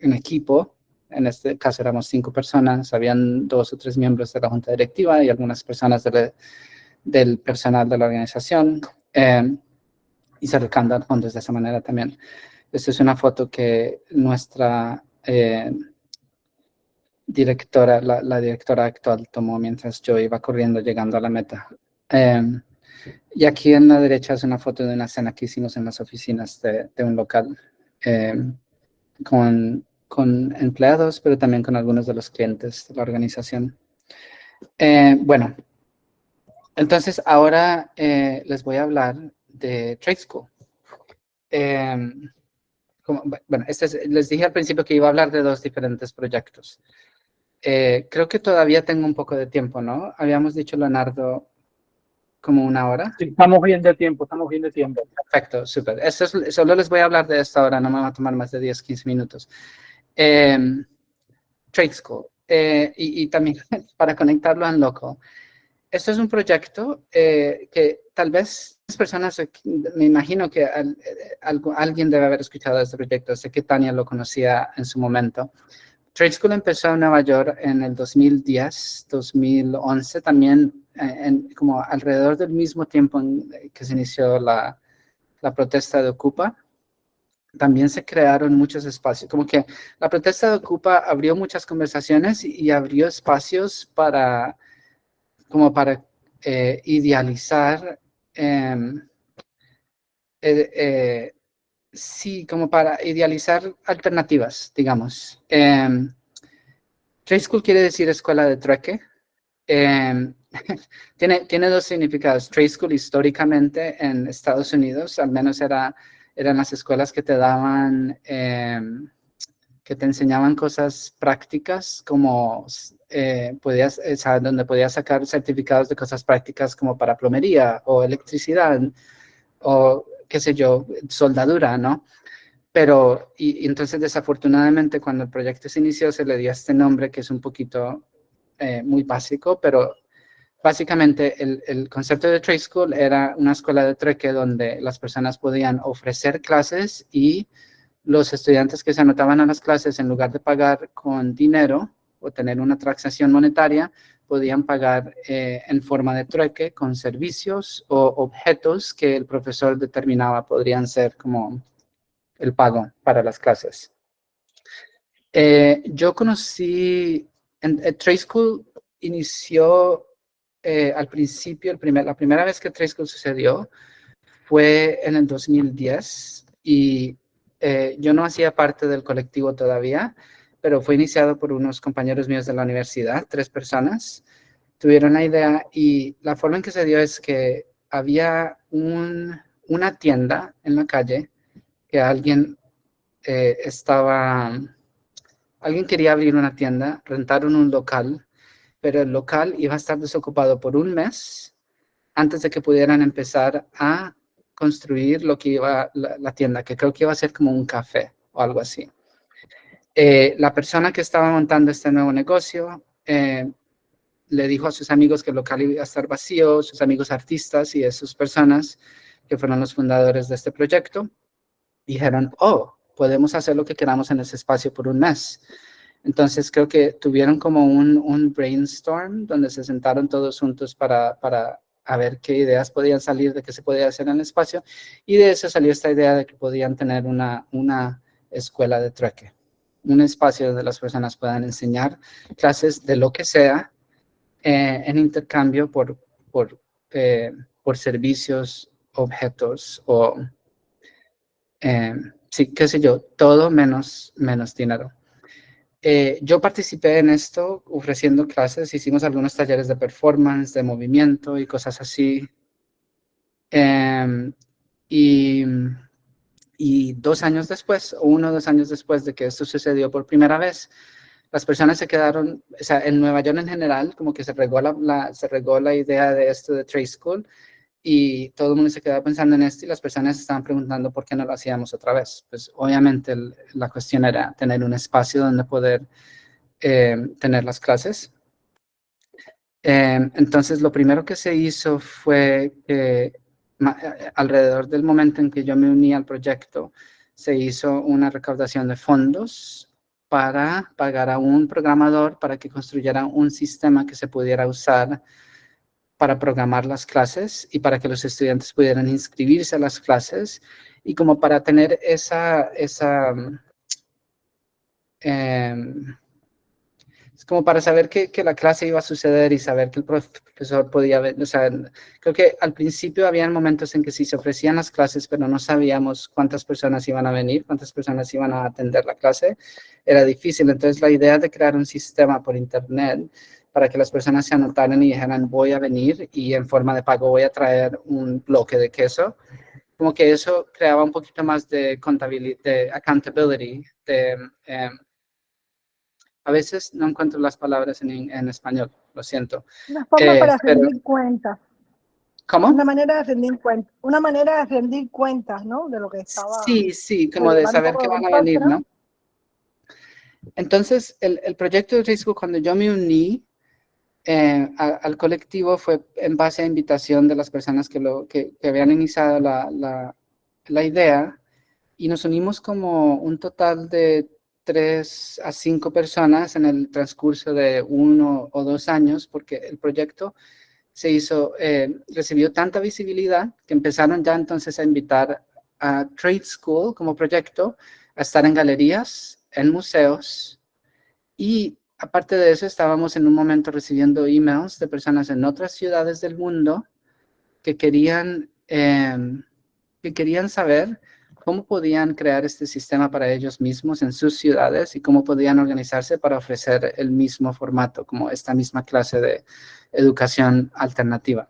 equipo. En este caso éramos 5 personas, habían 2 o 3 miembros de la junta directiva y algunas personas del personal de la organización, y se recaudan fondos de esa manera también. Esta es una foto que nuestra directora, la directora actual tomó mientras yo iba corriendo llegando a la meta. Y aquí en la derecha es una foto de una cena que hicimos en las oficinas de un local con empleados, pero también con algunos de los clientes de la organización. Bueno, entonces ahora les voy a hablar de Trade School. Bueno, les dije al principio que iba a hablar de 2 diferentes proyectos. Creo que todavía tengo un poco de tiempo, ¿no? Habíamos dicho, Leonardo, como 1 hora. Sí, estamos bien de tiempo. Perfecto, súper. Solo les voy a hablar de esto ahora, no me va a tomar más de 10, 15 minutos. Trade School. Y también para conectarlo a Unlocal. Esto es un proyecto que tal vez las personas, me imagino que alguien debe haber escuchado de este proyecto. Sé que Tania lo conocía en su momento. Trade School empezó en Nueva York en el 2010, 2011, también como alrededor del mismo tiempo en que se inició la protesta de Ocupa. También se crearon muchos espacios, como que la protesta de Ocupa abrió muchas conversaciones y abrió espacios para idealizar, sí, como para idealizar alternativas, digamos. Trade School quiere decir escuela de trueque. Tiene dos significados. Trade School históricamente en Estados Unidos, al menos eran las escuelas que te daban, que te enseñaban cosas prácticas, como donde podías sacar certificados de cosas prácticas como para plomería o electricidad o qué sé yo, soldadura, ¿no? Pero, y entonces desafortunadamente cuando el proyecto se inició se le dio este nombre que es un poquito muy básico, pero básicamente el concepto de Trade School era una escuela de trueque donde las personas podían ofrecer clases y los estudiantes que se anotaban a las clases, en lugar de pagar con dinero o tener una transacción monetaria, podían pagar en forma de trueque con servicios o objetos que el profesor determinaba podrían ser como el pago para las clases. Yo conocí, Trade School inició al principio, la primera vez que Trade School sucedió fue en el 2010 y yo no hacía parte del colectivo todavía, pero fue iniciado por unos compañeros míos de la universidad, 3 personas, tuvieron la idea y la forma en que se dio es que había una tienda en la calle que alguien quería abrir una tienda, rentaron un local, pero el local iba a estar desocupado por un mes antes de que pudieran empezar a construir lo que iba la tienda, que creo que iba a ser como un café o algo así. La persona que estaba montando este nuevo negocio le dijo a sus amigos que el local iba a estar vacío, sus amigos artistas y esas personas que fueron los fundadores de este proyecto, dijeron, oh, podemos hacer lo que queramos en ese espacio por un mes. Entonces creo que tuvieron como un brainstorm donde se sentaron todos juntos para a ver qué ideas podían salir de qué se podía hacer en el espacio, y de eso salió esta idea de que podían tener una escuela de trueque, un espacio donde las personas puedan enseñar clases de lo que sea en intercambio por servicios, objetos o sí, qué sé yo, todo menos dinero. Yo participé en esto ofreciendo clases, hicimos algunos talleres de performance, de movimiento y cosas así. Y 2 años después, o 1 o 2 años después de que esto sucedió por primera vez, las personas se quedaron, o sea, en Nueva York en general, como que se regó la idea de esto de Trade School, y todo el mundo se quedaba pensando en esto y las personas estaban preguntando por qué no lo hacíamos otra vez. Pues obviamente la cuestión era tener un espacio donde poder tener las clases. Entonces lo primero que se hizo fue que alrededor del momento en que yo me uní al proyecto, se hizo una recaudación de fondos para pagar a un programador para que construyera un sistema que se pudiera usar para programar las clases y para que los estudiantes pudieran inscribirse a las clases y como para tener es como para saber que la clase iba a suceder y saber que el profesor podía ver, o sea, creo que al principio habían momentos en que sí se ofrecían las clases, pero no sabíamos cuántas personas iban a venir, cuántas personas iban a atender la clase, era difícil. Entonces la idea de crear un sistema por internet para que las personas se anotaran y dijeran voy a venir y en forma de pago voy a traer un bloque de queso, como que eso creaba un poquito más de contabilidad, de accountability, a veces no encuentro las palabras en español, lo siento. Una forma para rendir cuentas. ¿Cómo? Una manera de rendir cuentas, ¿no? De lo que estaba. Sí, como de saber que van a venir, ¿no? Entonces, el proyecto de Trade School, cuando yo me uní al colectivo, fue en base a invitación de las personas que habían iniciado la idea, y nos unimos como un total de 3 a 5 personas en el transcurso de 1 o 2 años, porque el proyecto se hizo, recibió tanta visibilidad que empezaron ya entonces a invitar a Trade School como proyecto a estar en galerías, en museos, y aparte de eso estábamos en un momento recibiendo emails de personas en otras ciudades del mundo que querían saber cómo podían crear este sistema para ellos mismos en sus ciudades y cómo podían organizarse para ofrecer el mismo formato, como esta misma clase de educación alternativa.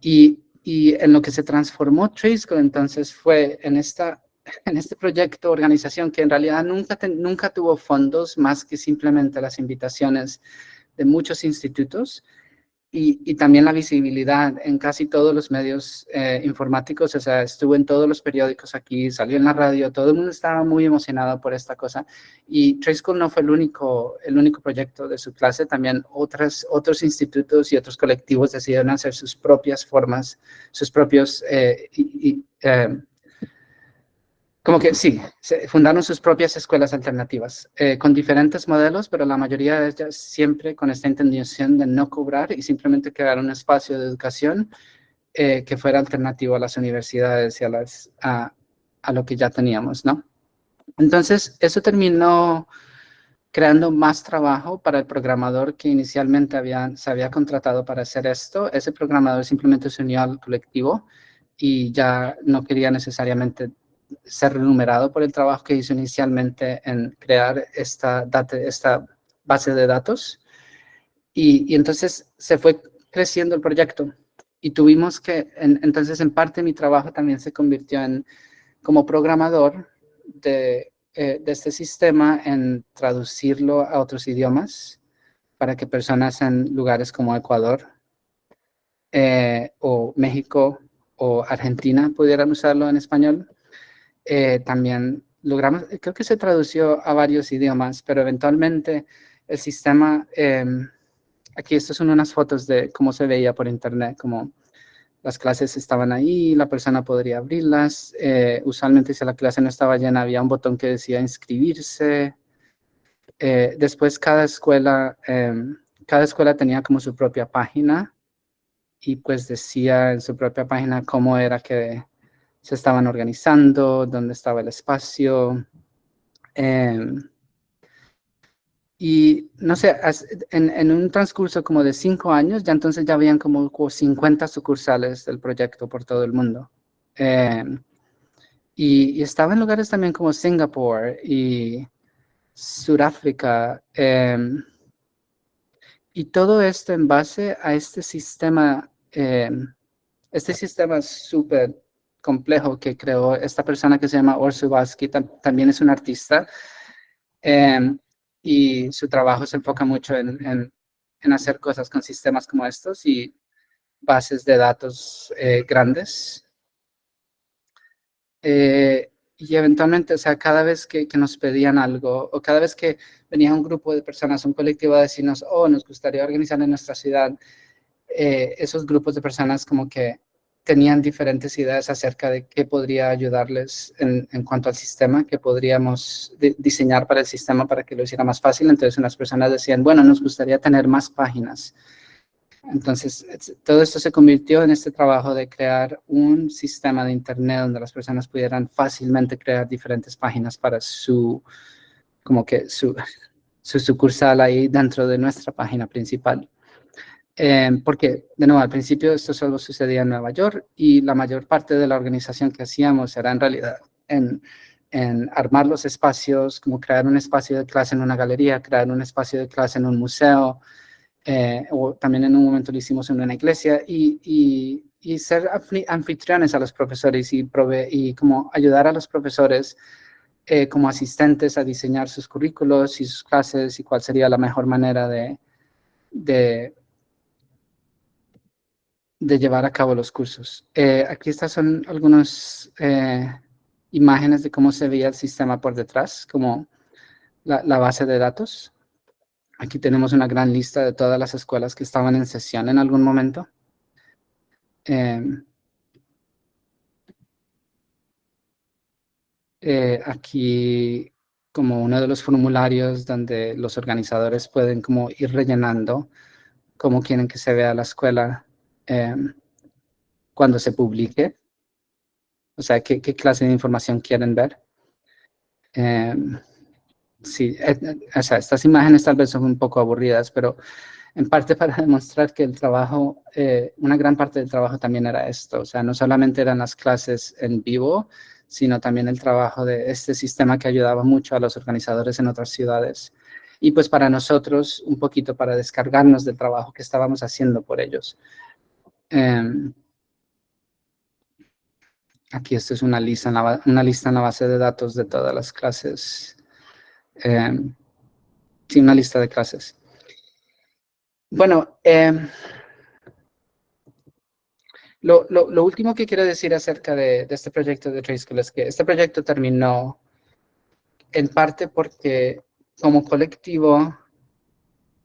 Y en lo que se transformó TradeSchool entonces fue en este proyecto, organización que en realidad nunca tuvo fondos más que simplemente las invitaciones de muchos institutos, y también la visibilidad en casi todos los medios informáticos. O sea, estuvo en todos los periódicos aquí, salió en la radio, todo el mundo estaba muy emocionado por esta cosa. Y TradeSchool no fue el único proyecto de su clase, también otros institutos y otros colectivos decidieron hacer sus propias formas, sus propios como que sí, se fundaron sus propias escuelas alternativas con diferentes modelos, pero la mayoría de ellas siempre con esta intención de no cobrar y simplemente crear un espacio de educación que fuera alternativo a las universidades y a lo que ya teníamos, ¿no? Entonces, eso terminó creando más trabajo para el programador que inicialmente se había contratado para hacer esto. Ese programador simplemente se unió al colectivo y ya no quería necesariamente ser remunerado por el trabajo que hizo inicialmente en crear esta base de datos. Y entonces se fue creciendo el proyecto y tuvimos que, entonces en parte mi trabajo también se convirtió como programador de este sistema, en traducirlo a otros idiomas para que personas en lugares como Ecuador o México o Argentina pudieran usarlo en español. También logramos, creo que se tradució a varios idiomas, pero eventualmente el sistema, aquí estas son unas fotos de cómo se veía por internet, como las clases estaban ahí, la persona podría abrirlas. Usualmente si la clase no estaba llena había un botón que decía inscribirse. Después cada escuela tenía como su propia página y pues decía en su propia página cómo era que se estaban organizando, dónde estaba el espacio. Y no sé, en un transcurso como de 5 años, ya entonces ya habían como 50 sucursales del proyecto por todo el mundo. Y estaba en lugares también como Singapur y Sudáfrica. Y todo esto en base a este sistema súper complejo que creó esta persona que se llama Orsu Vasky, también es un artista, y su trabajo se enfoca mucho en hacer cosas con sistemas como estos y bases de datos grandes. Y eventualmente, o sea, cada vez que nos pedían algo, o cada vez que venía un grupo de personas, un colectivo a decirnos, oh, nos gustaría organizar en nuestra ciudad, esos grupos de personas como que tenían diferentes ideas acerca de qué podría ayudarles en cuanto al sistema, que podríamos diseñar para el sistema para que lo hiciera más fácil. Entonces unas personas decían, bueno, nos gustaría tener más páginas. Entonces, todo esto se convirtió en este trabajo de crear un sistema de internet donde las personas pudieran fácilmente crear diferentes páginas para su sucursal ahí dentro de nuestra página principal. Porque, de nuevo, al principio esto solo sucedía en Nueva York y la mayor parte de la organización que hacíamos era en realidad en armar los espacios, como crear un espacio de clase en una galería, crear un espacio de clase en un museo, o también en un momento lo hicimos en una iglesia, y ser anfitriones a los profesores y como ayudar a los profesores como asistentes a diseñar sus currículos y sus clases y cuál sería la mejor manera de llevar a cabo los cursos. Aquí estas son algunas imágenes de cómo se veía el sistema por detrás, como la base de datos. Aquí tenemos una gran lista de todas las escuelas que estaban en sesión en algún momento. Aquí como uno de los formularios donde los organizadores pueden como ir rellenando cómo quieren que se vea la escuela cuando se publique. O sea, qué clase de información quieren ver. Sí, o sea, estas imágenes tal vez son un poco aburridas, pero en parte para demostrar que el trabajo, una gran parte del trabajo también era esto. O sea, no solamente eran las clases en vivo, sino también el trabajo de este sistema que ayudaba mucho a los organizadores en otras ciudades. Y pues para nosotros, un poquito para descargarnos del trabajo que estábamos haciendo por ellos. Aquí esto es una lista en la base de datos de todas las clases. Sí, una lista de clases. Bueno, lo último que quiero decir acerca de este proyecto de Trade School es que este proyecto terminó en parte porque como colectivo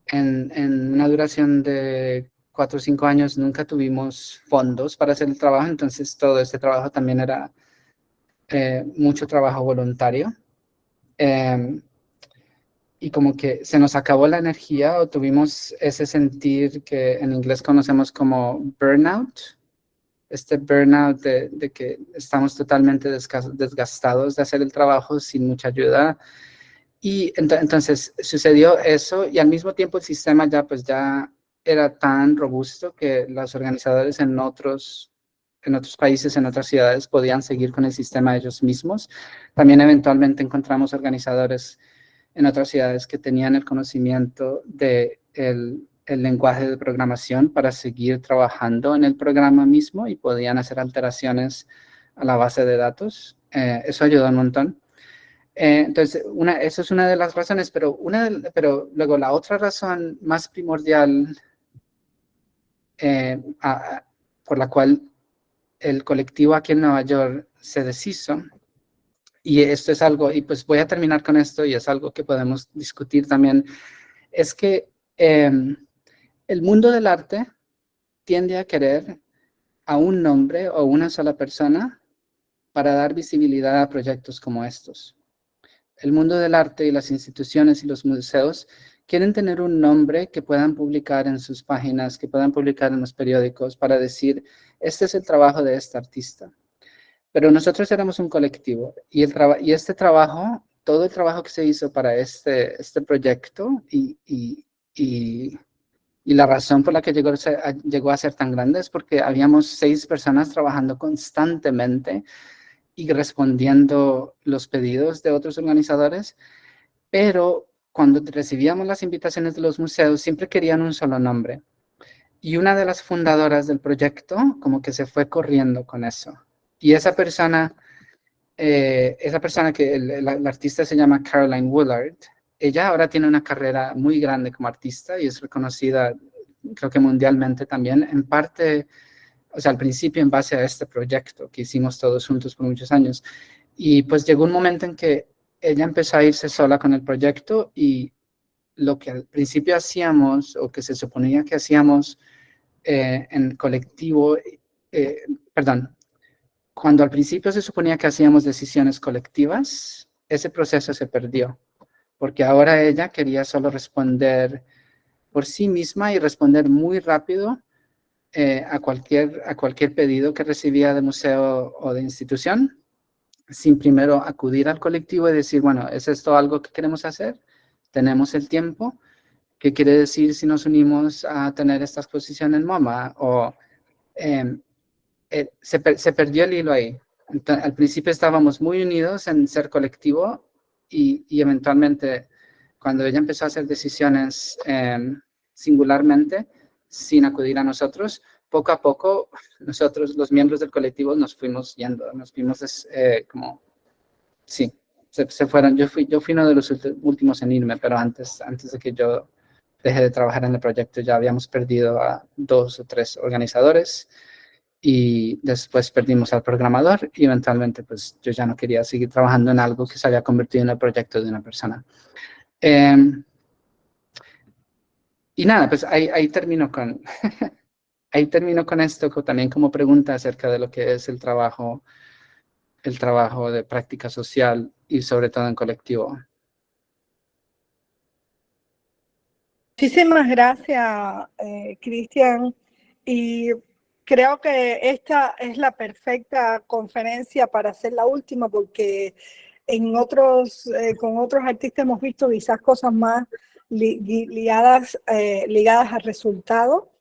en una duración de 4 o 5 años nunca tuvimos fondos para hacer el trabajo, entonces todo este trabajo también era mucho trabajo voluntario. Y como que se nos acabó la energía o tuvimos ese sentir que en inglés conocemos como burnout, este burnout de que estamos totalmente desgastados de hacer el trabajo sin mucha ayuda. Y entonces sucedió eso y al mismo tiempo el sistema ya era tan robusto que los organizadores en otros países, en otras ciudades, podían seguir con el sistema ellos mismos. También eventualmente encontramos organizadores en otras ciudades que tenían el conocimiento del el lenguaje de programación para seguir trabajando en el programa mismo y podían hacer alteraciones a la base de datos. Eso ayudó un montón. Entonces, eso es una de las razones, pero luego la otra razón más primordial por la cual el colectivo aquí en Nueva York se deshizo, y esto es algo, y pues voy a terminar con esto, y es algo que podemos discutir también, es que el mundo del arte tiende a querer a un nombre o una sola persona para dar visibilidad a proyectos como estos. El mundo del arte y las instituciones y los museos quieren tener un nombre que puedan publicar en sus páginas, que puedan publicar en los periódicos para decir, este es el trabajo de este artista. Pero nosotros éramos un colectivo y este trabajo, todo el trabajo que se hizo para este proyecto y la razón por la que llegó a ser tan grande es porque habíamos 6 personas trabajando constantemente y respondiendo los pedidos de otros organizadores, pero cuando recibíamos las invitaciones de los museos siempre querían un solo nombre. Y una de las fundadoras del proyecto como que se fue corriendo con eso. Y esa persona que la artista se llama Caroline Woolard, ella ahora tiene una carrera muy grande como artista y es reconocida, creo que mundialmente también, en parte, o sea, al principio en base a este proyecto que hicimos todos juntos por muchos años. Y pues llegó un momento en que ella empezó a irse sola con el proyecto y lo que al principio hacíamos o que se suponía que hacíamos en colectivo, cuando al principio se suponía que hacíamos decisiones colectivas, ese proceso se perdió, porque ahora ella quería solo responder por sí misma y responder muy rápido a cualquier pedido que recibía de museo o de institución, sin primero acudir al colectivo y decir, bueno, ¿es esto algo que queremos hacer? ¿Tenemos el tiempo? ¿Qué quiere decir si nos unimos a tener esta exposición en MoMA? O se perdió el hilo ahí. Entonces, al principio estábamos muy unidos en ser colectivo y eventualmente cuando ella empezó a hacer decisiones singularmente, sin acudir a nosotros, poco a poco nosotros, los miembros del colectivo, nos fuimos yendo, nos fuimos se fueron. Yo fui uno de los últimos en irme, pero antes de que yo dejé de trabajar en el proyecto ya habíamos perdido a 2 o 3 organizadores y después perdimos al programador y eventualmente pues yo ya no quería seguir trabajando en algo que se había convertido en el proyecto de una persona. Y nada, pues ahí termino con ahí termino con esto también como pregunta acerca de lo que es el trabajo de práctica social y sobre todo en colectivo. Muchísimas gracias, Cristian. Y creo que esta es la perfecta conferencia para hacer la última, porque con otros artistas hemos visto quizás cosas más ligadas al resultado,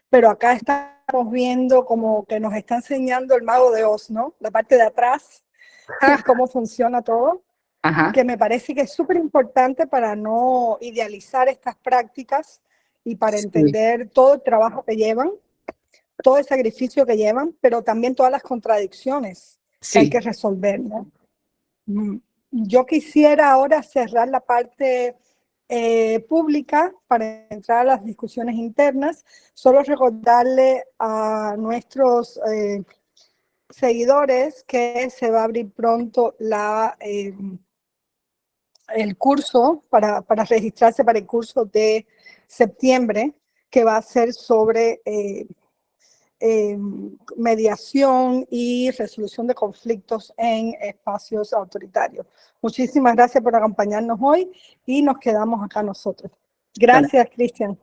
pero acá estamos viendo como que nos está enseñando el Mago de Oz, ¿no? La parte de atrás, cómo funciona todo. Ajá. Que me parece que es súper importante para no idealizar estas prácticas y para entender todo el trabajo que llevan, todo el sacrificio que llevan, pero también todas las contradicciones que hay que resolver, ¿no? Yo quisiera ahora cerrar la parte pública para entrar a las discusiones internas. Solo recordarle a nuestros seguidores que se va a abrir pronto el curso para registrarse para el curso de septiembre, que va a ser sobre mediación y resolución de conflictos en espacios autoritarios. Muchísimas gracias por acompañarnos hoy y nos quedamos acá nosotros. Gracias, Cristian.